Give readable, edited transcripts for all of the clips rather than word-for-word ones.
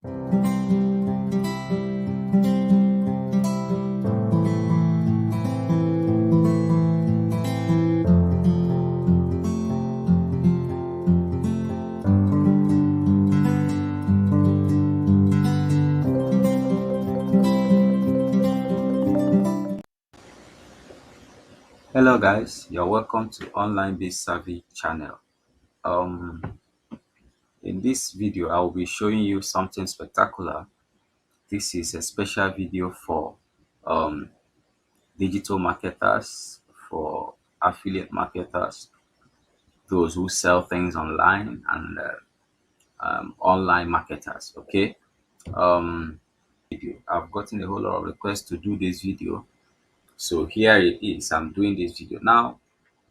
Hello guys, you're welcome to Online Biz Savvy channel. Um, in this video, I will be showing you something spectacular. This is a special video for um, digital marketers, for affiliate marketers, those who sell things online, and online marketers. Okay, video. I've gotten a whole lot of requests to do this video, so here it is. I'm doing this video now.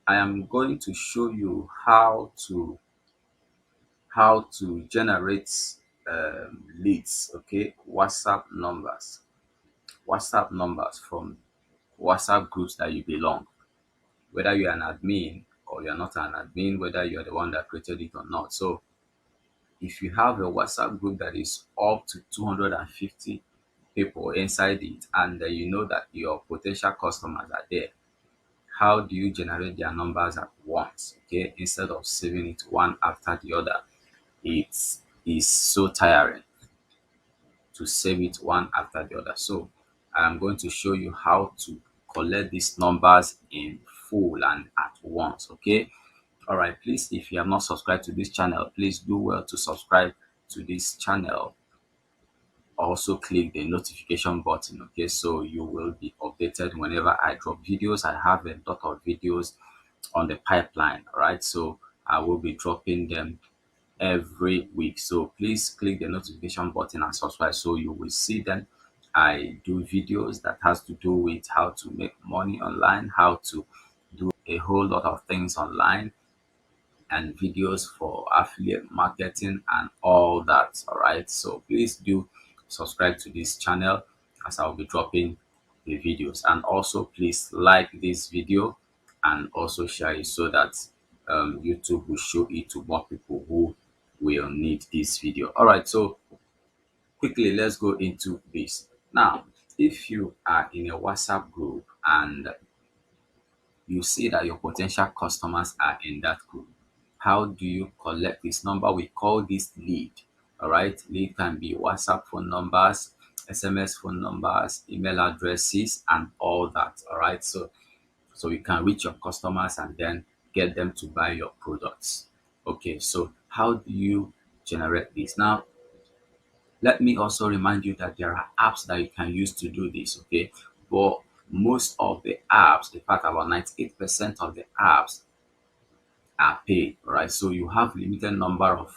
I am going to show you how to generate leads, okay, whatsapp numbers from WhatsApp groups that you belong, whether you're an admin or you're not an admin, whether you're the one that created it or not. So if you have a WhatsApp group that is up to 250 people inside it, and you know that your potential customers are there, how do you generate their numbers at once, okay, instead of saving it one after the other? It is so tiring to save it one after the other. So I'm going to show you how to collect these numbers in full and at once. Okay. All right. Please, if you have not subscribed to this channel, please do well to subscribe to this channel. Also click the notification button, okay, so you will be updated whenever I drop videos. I have a lot of videos on the pipeline. All right, so I will be dropping them every week, so please click the notification button and subscribe so you will see them. I do videos that has to do with how to make money online, how to do a whole lot of things online, and videos for affiliate marketing and all that. All right, so please do subscribe to this channel as I'll be dropping the videos, and also please like this video and also share it so that YouTube will show it to more people who will need this video. All right, so quickly let's go into this now. If you are in a WhatsApp group and you see that your potential customers are in that group, how do you collect this number? We call this lead. All right, lead can be WhatsApp phone numbers, SMS phone numbers, email addresses, and all that. All right, so you can reach your customers and then get them to buy your products. Okay, so how do you generate this? Now let me also remind you that there are apps that you can use to do this, okay? But most of the apps, in fact, about 98% of the apps are paid, right? So you have limited number of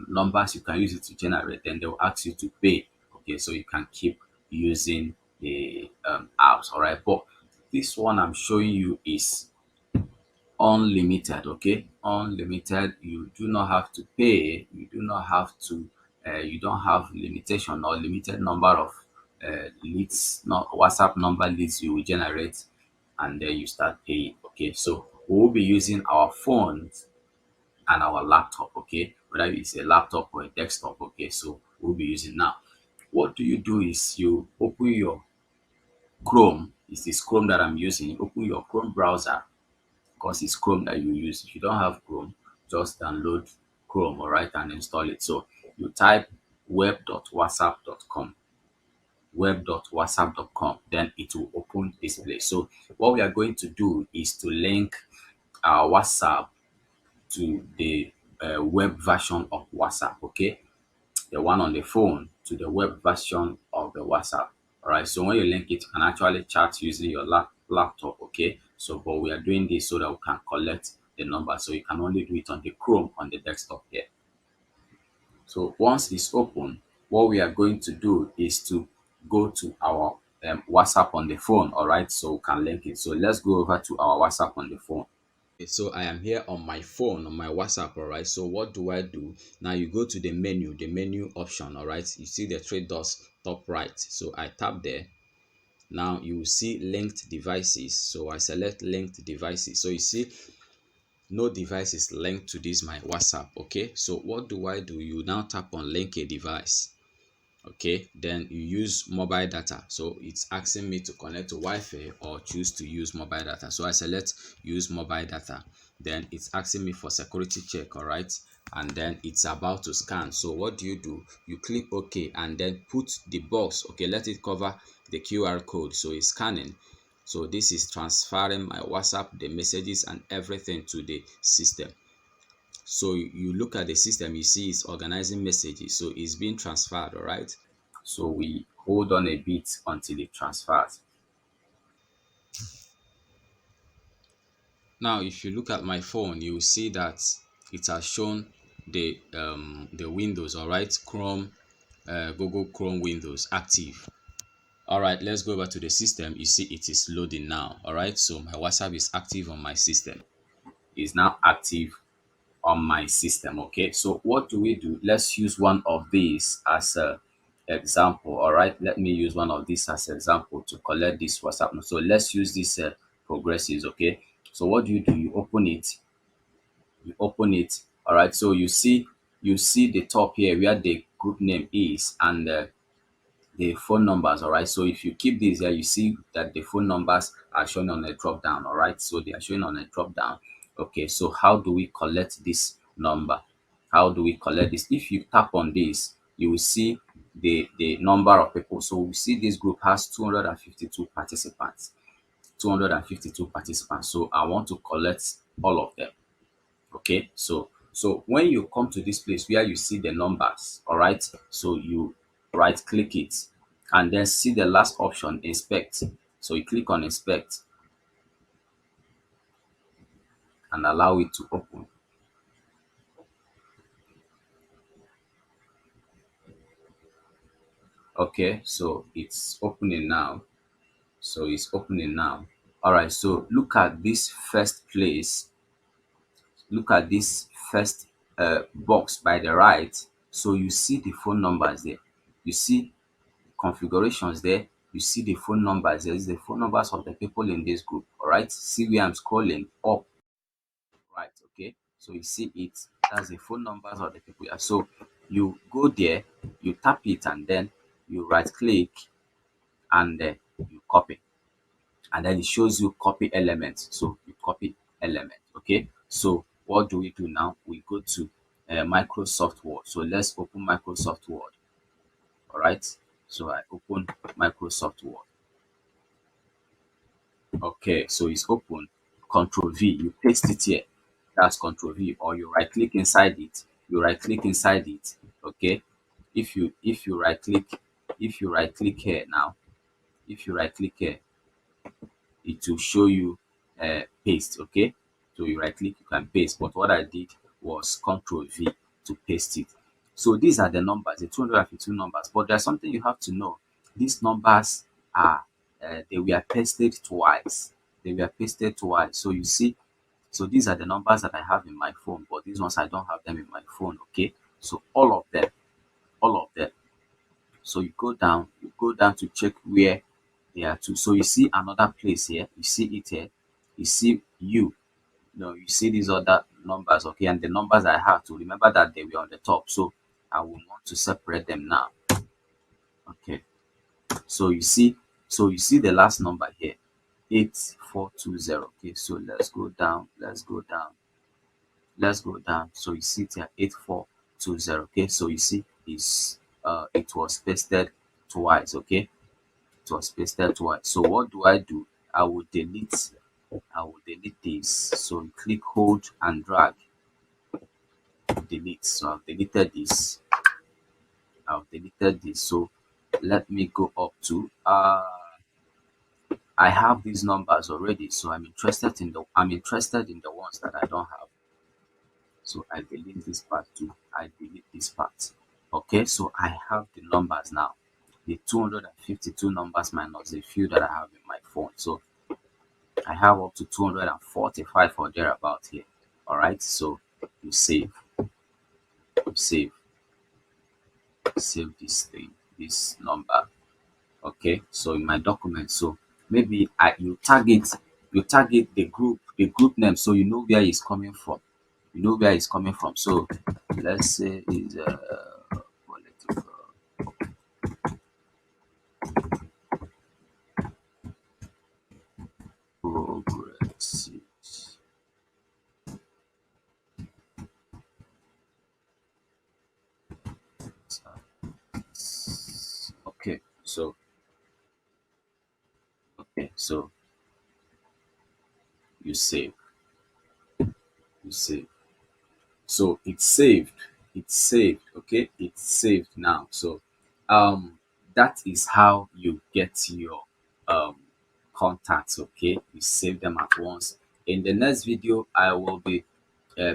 numbers you can use it to generate, then they'll ask you to pay, okay? So you can keep using the apps, all right? But this one I'm showing you is unlimited, okay, unlimited. You do not have to pay, you do not have to you don't have limitation or limited number of leads, not WhatsApp number leads you will generate, and then you start paying. Okay, so we will be using our phones and our laptop, okay, whether it's a laptop or a desktop. Okay, so we'll be using now. What do you do is you open your Chrome. It's this Chrome that I'm using. You open your Chrome browser, because it's Chrome that you use. If you don't have Chrome, just download Chrome, all right, and install it. So you type web.whatsapp.com, web.whatsapp.com, then it will open this place. So what we are going to do is to link our WhatsApp to the web version of WhatsApp, okay? The one on the phone to the web version of the WhatsApp. All right. So when you link it, you can actually chat using your laptop. Okay. So, but we are doing this so that we can collect the number. So you can only do it on the Chrome on the desktop here. So once it's open, what we are going to do is to go to our WhatsApp on the phone. All right. So we can link it. So let's go over to our WhatsApp on the phone. Okay, so I am here on my phone, on my WhatsApp. All right, so what do I do now? You go to the menu option. All right, you see the three dots top right, so I tap there. Now you will see linked devices, so I select linked devices. So you see no device is linked to this my WhatsApp. Okay, so what do? You now tap on link a device. Okay, then you use mobile data. So it's asking me to connect to Wi-Fi or choose to use mobile data. So I select use mobile data. Then it's asking me for security check, all right? And then it's about to scan. So what do? You click OK and then put the box. Okay, let it cover the QR code. So it's scanning. So this is transferring my WhatsApp, the messages and everything to the system. So you look at the system, you see it's organizing messages. So it's being transferred, all right? So we hold on a bit until it transfers. Now, if you look at my phone, you will see that it has shown the Windows, all right, Chrome, Google Chrome Windows active. All right, let's go over to the system. You see it is loading now. All right, so my WhatsApp is active on my system. It's now active on my system. Okay, so what do we do? Let's use one of these as a example. All right, let me use one of these as example to collect this WhatsApp. So let's use this progressives. Okay, so what do? You open it. You open it. All right, so you see the top here where the group name is, and the phone numbers. All right, so if you keep this here, you see that the phone numbers are showing on a drop down. All right, so they are showing on a drop down. Okay, so how do we collect this number? How do we collect this? If you tap on this, you will see the number of people. So we see this group has 252 participants. 252 participants. So I want to collect all of them. Okay, so when you come to this place where you see the numbers, all right, so you right click it and then see the last option, inspect. So you click on inspect and allow it to open. Okay, so it's opening now. So it's opening now. All right, so look at this first place. Look at this first box by the right. So you see the phone numbers there. You see configurations there. You see the phone numbers. There is the phone numbers of the people in this group. All right. See where I'm scrolling up. Right. Okay. So you see it. That's the phone numbers of the people. So you go there, you tap it, and then you right click and you copy. And then it shows you copy elements. So you copy element. Okay. So what do we do now? We go to Microsoft Word. So let's open Microsoft Word. All right. So I open Microsoft Word. Okay, so it's open. Control V, you paste it here. That's Control V, or you right click inside it. You right click inside it. Okay. If you right click, if you right click here now, if you right click here, it will show you paste. Okay, so you right click, you can paste. But what I did was Control V to paste it. So these are the numbers, the 252 numbers. But there's something you have to know. These numbers are they were pasted twice. They were pasted twice. So you see, so these are the numbers that I have in my phone, but these ones I don't have them in my phone. Okay, so all of them. So you go down to check where they are to. So you see another place here, you see it here, you see you see these other numbers, okay, and the numbers I have to remember that they were on the top. So I will want to separate them now. Okay, so you see the last number here, 8420. Okay, so let's go down. So you see it here, 8420. Okay, so you see it was pasted twice. Okay, it was pasted twice. So what do? I will delete this. So you click, hold and drag, delete. So I've deleted this. So let me go up to I have these numbers already, so I'm interested in the ones that I don't have. So I delete this part too. I delete this part. Okay, so I have the numbers now. The 252 numbers minus the few that I have in my phone. So I have up to 245 or thereabout here. All right, so you save, save this thing, this number. Okay, so in my document, so maybe you target the group name, so you know where it's coming from. You know where it's coming from. So let's say is political. So okay, so you save, you save. So it's saved. It's saved. Okay, it's saved now. So um that is how you get your um contacts. Okay, you save them at once. In the next video, I will be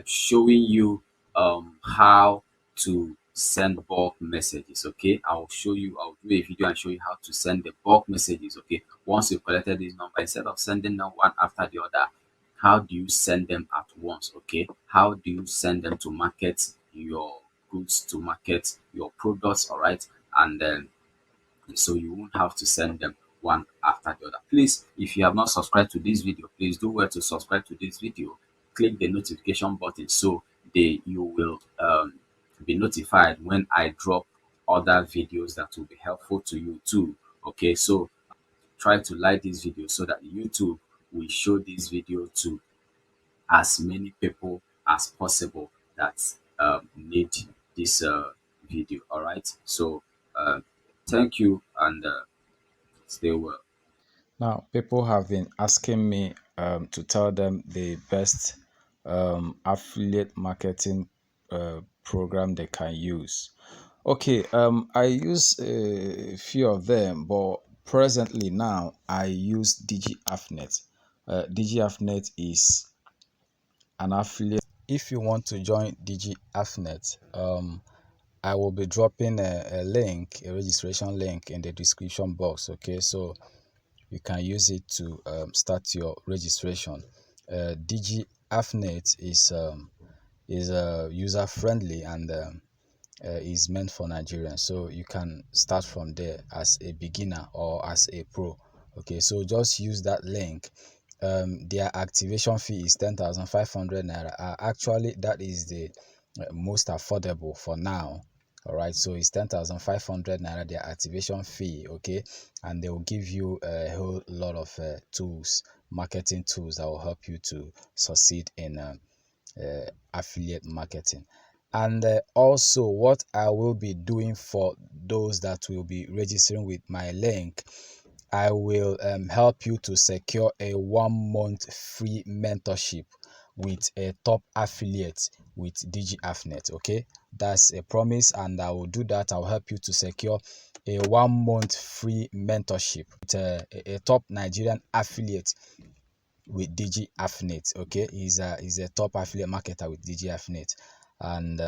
showing you how to send bulk messages. Okay, I'll show you, I'll do a video and show you how to send the bulk messages. Okay, once you've collected this number, instead of sending them one after the other, how do you send them at once? Okay, how do you send them to market your goods, to market your products? All right, and then so you won't have to send them one after the other. Please, if you have not subscribed to this video, please do well to subscribe to this video. Click the notification button so you will be notified when I drop other videos that will be helpful to you too. Okay, so try to like this video so that YouTube will show this video to as many people as possible that need this video. All right, so uh, thank you and stay well. Now, people have been asking me to tell them the best affiliate marketing program they can use. Okay, I use a few of them, but presently now I use Digiaffnet. Digiaffnet is an affiliate. If you want to join Digiaffnet, I will be dropping a link, a registration link in the description box. Okay, so you can use it to start your registration. Digiaffnet is user friendly and is meant for Nigerians, so you can start from there as a beginner or as a pro. Okay, so just use that link. Their activation fee is 10,500 naira. Actually, that is the most affordable for now. All right, so it's 10,500 naira their activation fee. Okay, and they will give you a whole lot of tools, marketing tools that will help you to succeed in affiliate marketing. And also, what I will be doing for those that will be registering with my link, I will help you to secure a 1 month free mentorship with a top affiliate with Digiaffnet. Okay, that's a promise, and I will do that. I'll help you to secure a 1 month free mentorship with a top Nigerian affiliate with Digiaffnet. Okay, he's a top affiliate marketer with Digiaffnet, and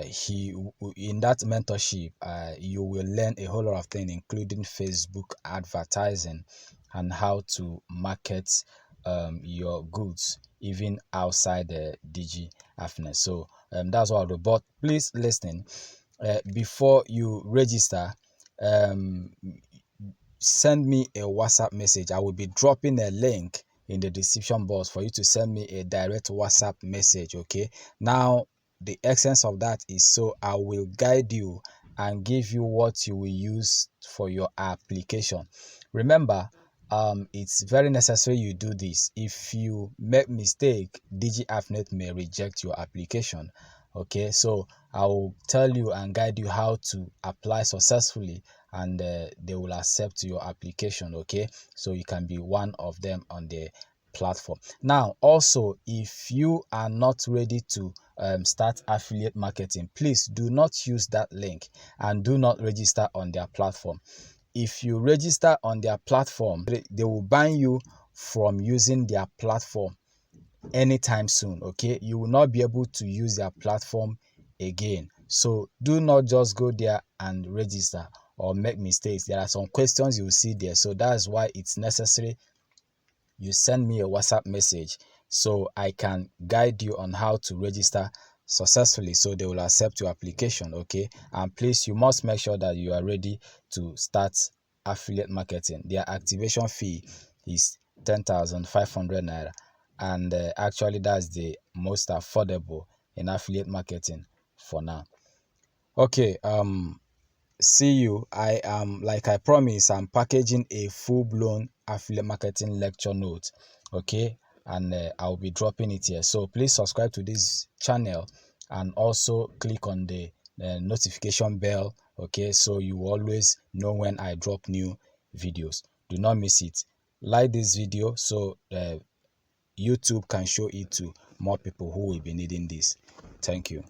he in that mentorship, you will learn a whole lot of things, including Facebook advertising and how to market your goods even outside the Digiaffnet. So that's what I'll do. But please listen, before you register, um send me a WhatsApp message. I will be dropping a link in the description box for you to send me a direct WhatsApp message. Okay, now the essence of that is, so I will guide you and give you what you will use for your application. Remember, it's very necessary you do this. If you make mistake, Digiaffnet may reject your application. Okay, so I will tell you and guide you how to apply successfully, and they will accept your application. Okay, so you can be one of them on the platform. Now, also, if you are not ready to start affiliate marketing, please do not use that link and do not register on their platform. If you register on their platform, they will ban you from using their platform anytime soon. Okay, you will not be able to use their platform again. So do not just go there and register or make mistakes. There are some questions you will see there, so that's why it's necessary you send me a WhatsApp message so I can guide you on how to register successfully, so they will accept your application. Okay, and please, you must make sure that you are ready to start affiliate marketing. Their activation fee is 10,500 naira, and actually that's the most affordable in affiliate marketing for now. Okay, see you. I am, like I promised, I'm packaging a full-blown affiliate marketing lecture note. Okay, and I'll be dropping it here, so please subscribe to this channel and also click on the notification bell, okay, so you always know when I drop new videos. Do not miss it. Like this video so YouTube can show it to more people who will be needing this. Thank you.